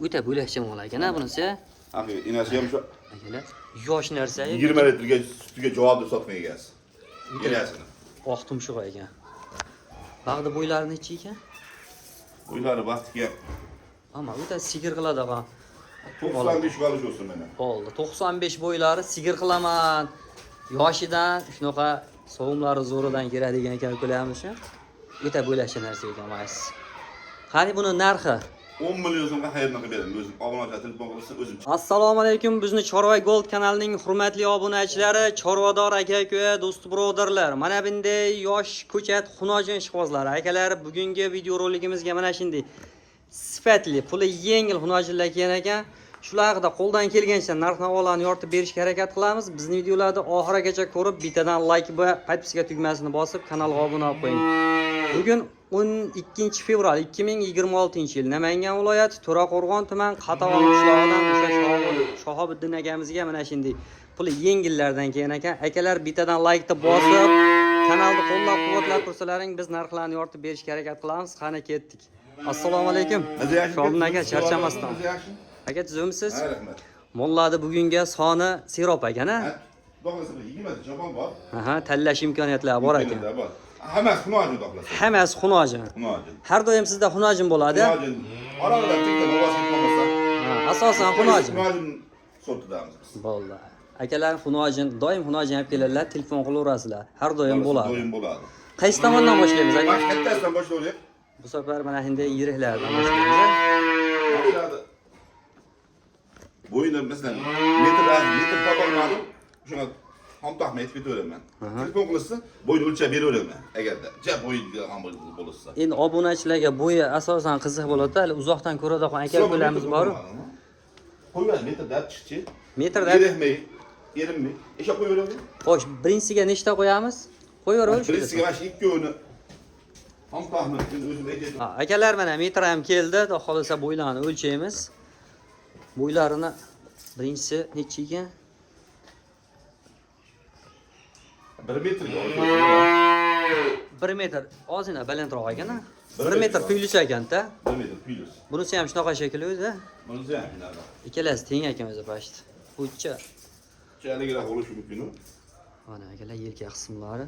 o'ta bo'lakcha mol ekan-a bunisi. Aqi, inasi ham shu. Akalar, yosh narsa. 20 litrga sutiga javob deb sotmay egasiz. Inasini. Oq tumshuq ekan. Bag'da bo'ylari necha ekan? Bo'ylari baxtiga. Ammo o'ta sigir qiladi og'a. 95 qolish olsun mana. Bo'ldi. 95 bo'ylari sigir qilaman. Yoshidan shunaqa sovumlari zo'ridan keladigan ekan ukalarimiz shu. O'ta bo'lakcha narsa ekan mas. Qani buni narxi? 10 million so'mga xayrni qilib beraman. O'zim obunachilar telefon qilsa o'zim. Assalomu alaykum, bizni Chorva Gold kanalining hurmatli obunachilari, chorvador aka-uka, do'st birodarlar. Mana bunday yosh ko'chat xunojin ishqibozlari akalar, bugungi video roligimizga mana shunday sifatli, puli yengil xunojinlar kelgan ekan. Shular haqida qo'ldan kelgancha narx-navolarni yoritib berishga harakat qilamiz. Bizning videolarni oxirigacha ko'rib, bittadan like va podpiska tugmasini bosib, kanalga obuna bo'lib qo'ying. Bugun 12 fevral 2026-yil Namangan viloyati To'raqo'rg'on tuman Qatag'on qishlog'idan o'sha Shahobiddin akamizga mana shunday puli yengillardan kelgan ekan. Akalar bittadan like ni bosib, kanalni qo'llab-quvvatlab tursalaring, biz narxlarni yoritib berishga harakat qilamiz. Qani ketdik. Assalomu alaykum. Shohobin aka, charchamasdan. Aka, tuzumsiz? Rahmat. Molladi bugunga soni Serop ekan-a? Do'qlasa 20 jabon bor. Aha, tanlash imkoniyatlari bor ekan. Hammasi xunojin do'qlasa. Hammasi xunojin. Xunojin. Har doim sizda xunojin bo'ladi. Xunojin. Orada tikka ovoz ketmasa. Ha, asosan xunojin. Xunojin sortidamiz biz. Bo'ldi. Akalar xunojin, doim xunojin olib keladilar, telefon qilaverasizlar. Har doim bo'ladi. Doim bo'ladi. Qaysi tomondan boshlaymiz aka? Bash kattasidan boshlaylik. Bu safar mana shunday yiriklardan boshlaymiz. Boshlaydi. Bo'yini masalan metr topolmadim. Shuna ham taxmin etib ketaveraman. Telefon qilsa bo'yni o'lchab beraveraman. Agarda ja bo'yiga ham bo'lsa. Endi obunachilarga bo'yi asosan qiziq bo'ladi, hali uzoqdan ko'radigan aka-ukalarimiz bor. Qo'ygan metrda chiqchi. Metrda erinmay. Esha qo'yaveradi. Xo'sh, birinchisiga nechta qo'yamiz? Qo'yaveramiz. Birinchisiga mana shu ikkovini ham taxmin o'zim aytdim. Ha, akalar mana metr ham keldi. Xudo xolisa bo'ylarni o'lchaymiz. Bo'ylarini birinchisi necha ekan? 1 metrga 1 metr ozgina balandroq ekan-a? 1 metr plyus ekan-da. 1 metr plyus. Bunisi ham shunaqa shekilli o'zi. Bunisi ham shunaqa. Ikkalasi teng ekan o'zi past. Bucha. Chaligiroq bo'lishi mumkin. Mana akalar yelka qismlari.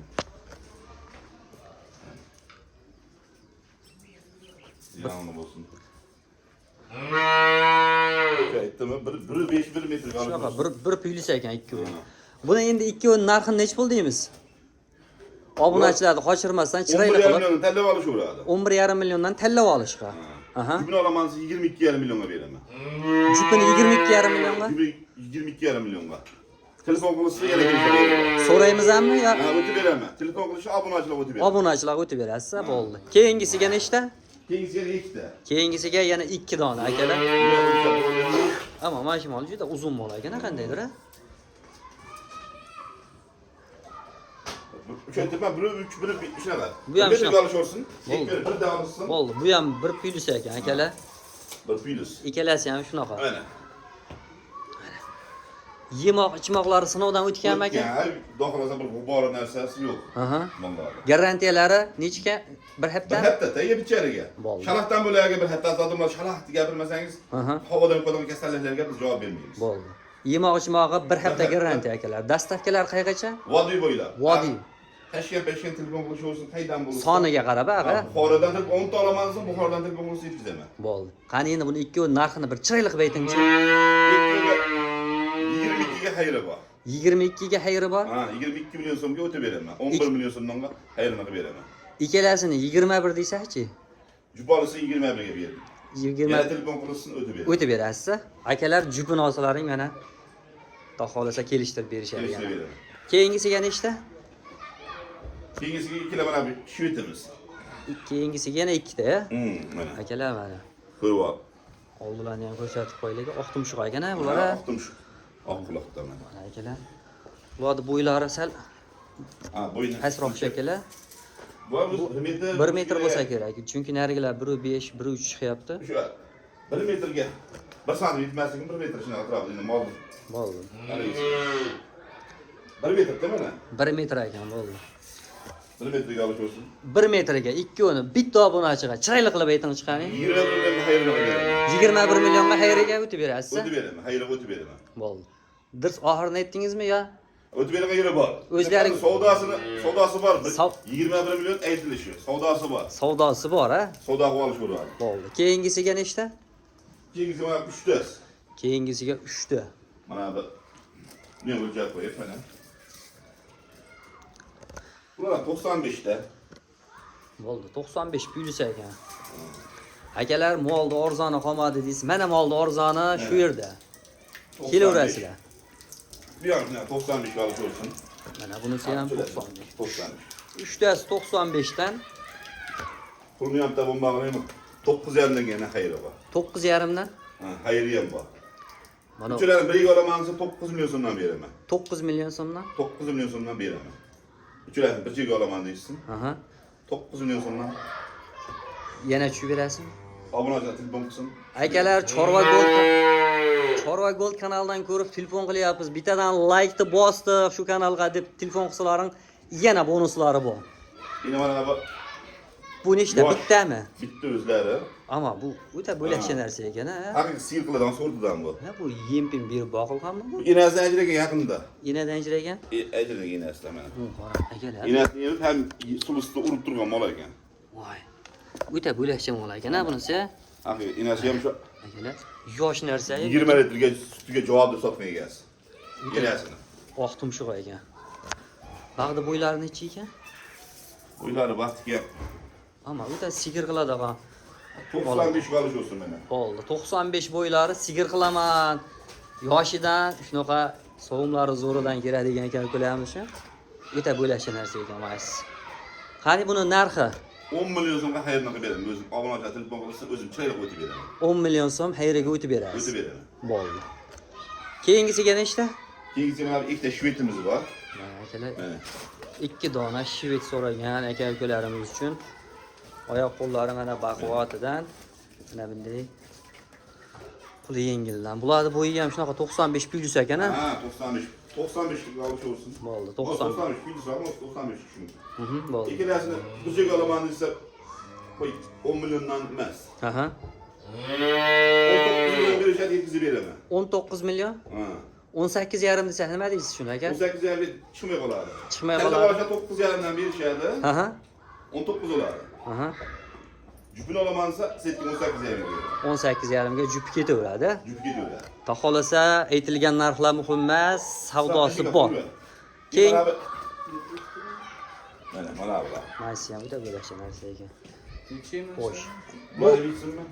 Yangi bo'lsin. Aytdimi? 1.5 1 metrga olib. Shunaqa bir plyus ekan ikkovi. Buni endi ikkovi narxini nech pul deymiz? Obunachilarni qochirmasdan chiroyli qilib 11,5 million tanlab olishaveradi. 11,5 milliondan tanlab olishga. Aha. Jupini olaman 22,5 millionga beraman. Jupini 22,5 millionga? 22,5 millionga. Telefon qilsa yana kelishadi. So'raymizmi yo? Ha, o'tib beraman. Telefon qilishi obunachilar o'tib beradi. Obunachilar o'tib berasiz, bo'ldi. Keyingisiga nechta? Keyingisiga 2 ta. Keyingisiga yana 2 dona akalar. Ammo mana shu mol juda uzun mol ekan, qandaydir a? Uchaytib, 1 3 shunaqa. Bu ham shunaqa olishaversin. Bir da olsin. Bo'ldi, bu ham 1 plyus ekan akalar. 1 plyus. Ikkalasi ham shunaqa. Mana. Yemoq, ichmoqlari sinovdan o'tganmi aka? Do'xlasa bir g'ubor narsasi yo'q. Aha. Mollari. Garantiyalari necha? Bir hafta? Bir hafta tayyor bichariga. Shalaqdan bo'lagiga bir hafta odamlar shalaxni gapirmasangiz, havodan qo'ygan kasalliklarga biz javob bermaymiz. Bo'ldi. Yemoq ichmog'i bir hafta garantiya akalar. Dastavkalar qayergacha? Vodiy bo'ylab. Vodiy. Toshkent telefon qilish bo'lsin, qaydan bo'lsin. Soniga qarab, ag'a. Buxorodan deb 10 ta olamansiz, Buxorodan telefon qilsa yetkazaman. Bo'ldi. Qani endi buni ikkovi narxini bir chiroyli qilib aytingchi. 22 ga xayri bor. 22 ga xayri bor? Ha, 22 million so'mga o'tib beraman. 11 million so'mga xayrini qilib beraman. Ikkalasini 21 desak-chi? Jubolisi 21 ga berdim. 20 Yana telefon qilsin, o'tib beraman. O'tib berasiz. Akalar jupini olsalaring mana Xudo xolasa kelishtirib berishadi yana. Keyingisiga nechta? Keyingisiga 2 mana bu shvetimiz. Keyingisiga yana 2 ta, Mana. akalar mana. Ko'rib ol. Oldilarni ham ko'rsatib qo'yaylik. Oq tumshuq ekan-a bular. Oq tumshuq. Oq quloqda mana. Mana akalar. Bularni bo'ylari sal bo'yni pastroq shekilli. Bu 1 metr bo'lsa kerak. Chunki narigilar 1.5, 1.3 chiqyapti. Shu 1 metrga 1 santim yetmasligi 1 metr shunaqa turadi. Endi mol. Bo'ldi. 1 metr mana. 1 metr ekan, bo'ldi. 1 metrega alış olsun. 1 metrga 2 o'ni bitta obunachiga chiroyli qilib ayting chiqaring. 20 milyon hayırına beraman. 21 millionga xayriga o'tib berasiz. O'tib beraman, hayırga o'tib beraman. Bo'ldi. Dirs oxirini aytdingizmi yo? O'tib beraman yeri bor. O'zlaring savdosi bor. 21 milyon aytilishi. Savdosi bor. Savdosi bor, ha? Savdo qilib olish bo'ladi. Bo'ldi. Keyingisiga nechta? Keyingisi mana 3 tas. Keyingisiga 3 ta. Mana bu ne olacak koyup mana. Bular 95 ta. Bo'ldi. 95 plyus ekan. Akalar molda arzoni qolmadi deysiz. Mana molda arzoni shu yerda. Kelaverasizlar. Bir yana 95 alış olsun. Mana bunisi ham 95. 95. 3 tasi 95 dan. Pulni ham tabon bağlayayım. 9 yerden gene hayırı var. 9,5 dan. Ha, hayırı ham var. Mana Üçülerin biri olamansa 9 milyon so'mdan beraman. 9 million so'mdan. 9 milyon so'mdan beraman. Üçülerin bir olaman deysin. Aha. 9 milyon so'mdan. Yana tushib berasizmi? Obunachilar telefon qilsin. Akalar Chorva Gold kanalidan ko'rib telefon qilyapmiz. Bittadan like ni bosdik shu kanalga deb telefon qilsalaring yana bonuslari bor. Yine mana bu Bu nechta bittami? bitti o'zlari. Ama bu o'ta bo'lakcha narsa ekan, ha. Haqiqiy sirklardan sortidan bu. Ha, bu yempin berib boqilganmi bu? İnasi ajraga yaqinda. Inadan ajragan? Ajraga inasi mana. Qara, akalar. İnasini yeb ham sulustda urib turgan mol ekan. Voy. O'ta bo'lakcha mol ekan, ha bunisi. Haqiqiy inasi ham shu Akalar, yosh narsa. 20 litrga sutiga javob deb sotmay ekansiz. Inasini. Oq tumshuq ekan. Bag'da bo'ylari necha ekan? Bo'ylari baxtiga Ama o'ta sigir qiladigan. 95 qalish olsun mana. Bo'ldi. 95 bo'ylari sigir qilaman. Yoshidan shunaqa sovumlari zo'ridan keladigan ekan ukalarimiz shu. O'ta bo'lakcha narsa ekan mas. Qani buni narxi 10 milyon so'mga xayrni qilib beraman. O'zim obunachilar telefon qilsa o'zim chiroyli o'tib beraman. 10 million so'm xayriga o'tib berasiz. O'tib beraman. Bo'ldi. Keyingisiga nechta? Keyingi mana ikkita shvetimiz bor. Mana akalar Mana. 2 dona shvet so'ragan aka-ukalarimiz uchun. Oyoq qo'llari mana baquvvatidan mana bunday puli yengildan. Bularni bo'yi ham shunaqa 95 plyus ekan, ha? Ha, 95. 95 lik alış olsun. Bo'ldi, 95 plyus ama 95 şunu. Bo'ldi. İkilasini buzuk alaman desa qo'y 10 milyondan emas. Aha. 19 milyon berishadi, yetkazib beraman. 19 million? Ha. 18,5 desa nima deysiz shuni aka? 18 yarım chiqmay qoladi. Chiqmay Endi qoladi. boshqa 9 yarimdan berishadi. Aha. 19 oladi. Aha. Jupini olamansa setga 18 yarim beradi. 18,5 ga jup ketaveradi. Jup ketadi. Xohlasa aytilgan narxlar muhim emas, savdosi bor. Keyin mana bular. Maysi ham o'ta bo'lakcha narsa ekan. Xo'sh. Bular bitsinmi?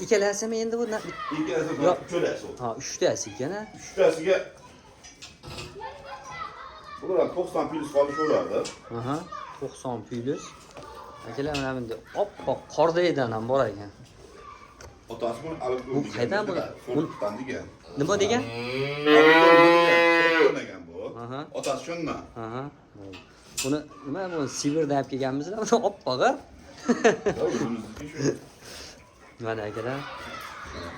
Ikkalasimi endi bu Ikkalasi Yo'q. cho'lasi. ha, 3 tasi ekan, ha. Uchtasiga bular 90 plyus qolish o'radi. Aha. 90 plyus. Akalar mana bunda oppoq qordaydan ham bor ekan. Otasi buni olib Bu qaydan bu? Forddan degan. Nima degan? degan bu. Aha. Otasi shundan. Aha. Buni nima bu Sibirdan olib kelganmizlar? Oppoq. O'zimizniki shu. Mana akalar.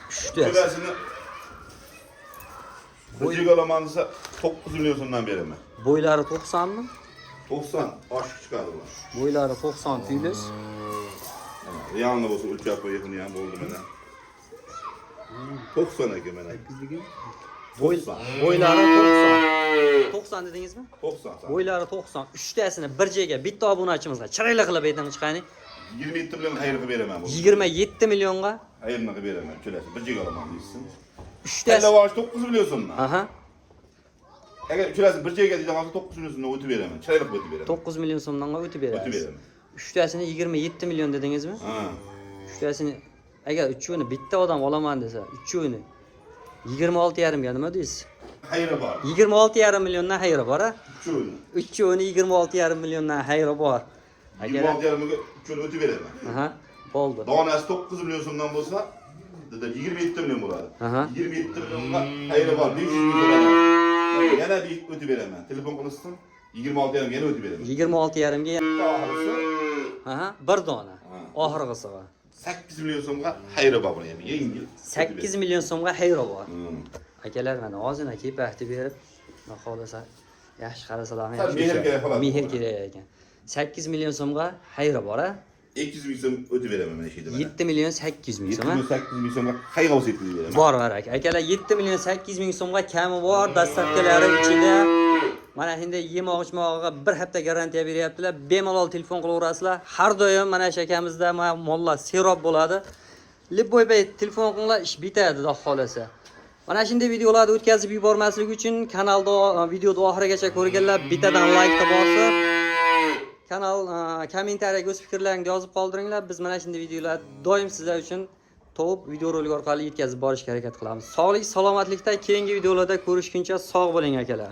3 tasi. Cho'lasini Bo'yiga olaman desa 9 milyon so'mdan beraman. Bo'ylari 90 mi? 90 oshiq chiqadi ular. Bo'ylari 90 plyus. Realni bo'lsa o'lchab qo'yibni ham bo'ldi mana. 90 ekan mana. Bo'ylari 90. 90 dedingizmi? 90. Bo'ylari 90. 3 tasini bir joyga bitta obunachimizga chiroyli qilib aytamiz chiqani. 27 milyon hayır qilib beraman bu. 27 millionga Hayırni qilib beraman. Cho'lasi bir joyga olaman deysin. 3 Talla tasi. var 9 milyon so'mdan. Aha. Agar cho'lasi bir joyga deydigan bo'lsa 9 milyon so'mdan o'tib beraman. Chiroyli qilib o'tib beraman. 9 million so'mdan o'tib O'tib berasiz. beraman. 3 tasini 27 million dedingizmi? Ha. 3 tasini agar uchovini bitta odam olaman desa, uchovini 26,5 ga nima deysiz? Hayri bor. 26,5 milliondan xayri bor, ha? Uchovini. Uchovini 26,5 milliondan xayri bor. 26 yarimga uchovini o'tib beraman. Aha. Bo'ldi. Donasi 9 milyon so'mdan bo'lsa, dedi 27 milyon bo'ladi. Aha. 27 milyonga hayri bor. 500 ming bo'ladi. Yana bir o'tib beraman. Telefon qilsin. 26 yarim yana o'tib beraman. 26,5 ga Oxirisi aha, bir dona. Ha. Oxirgisiga. 8 milyon so'mga hayri bor buni ham. Yengil. 8 million so'mga xayri bor. Hmm. Akalar mana ozgina kepakti berib, xohlasa yaxshi qarasalar ham Sal mehr kerak xolos. Mehr kerak ekan. 8 million so'mga xayri bor a. 200 ming so'm o'tib beraman mana shu yerda. 7 million 800 ming 7 so'm. million 800 ming so'mga qayga olsa yetkazib beraman. Bor aka. Akalar 7 million 800 ming so'mga kami bor, dastavkalari ichida. Mana endi yemoq-ichmog'iga bir hafta garantiya beryaptilar. Bemalol telefon qilaverasizlar. Har doim mana shu akamizda mollar serob bo'ladi. Любой payt telefon qilinglar, ish bitadi, xudo xolasa. Mana shunday videolarni o'tkazib yubormaslik uchun kanalda videoni oxirigacha ko'rganlar bittadan like bosib, kanal kommentariyaga o'z fikrlaringizni yozib qoldiringlar. Biz mana shunday videolar doim sizlar uchun top videorolik orqali yetkazib borishga harakat qilamiz. Sog'lik, salomatlikda keyingi videolarda ko'rishguncha sog' bo'ling akalar.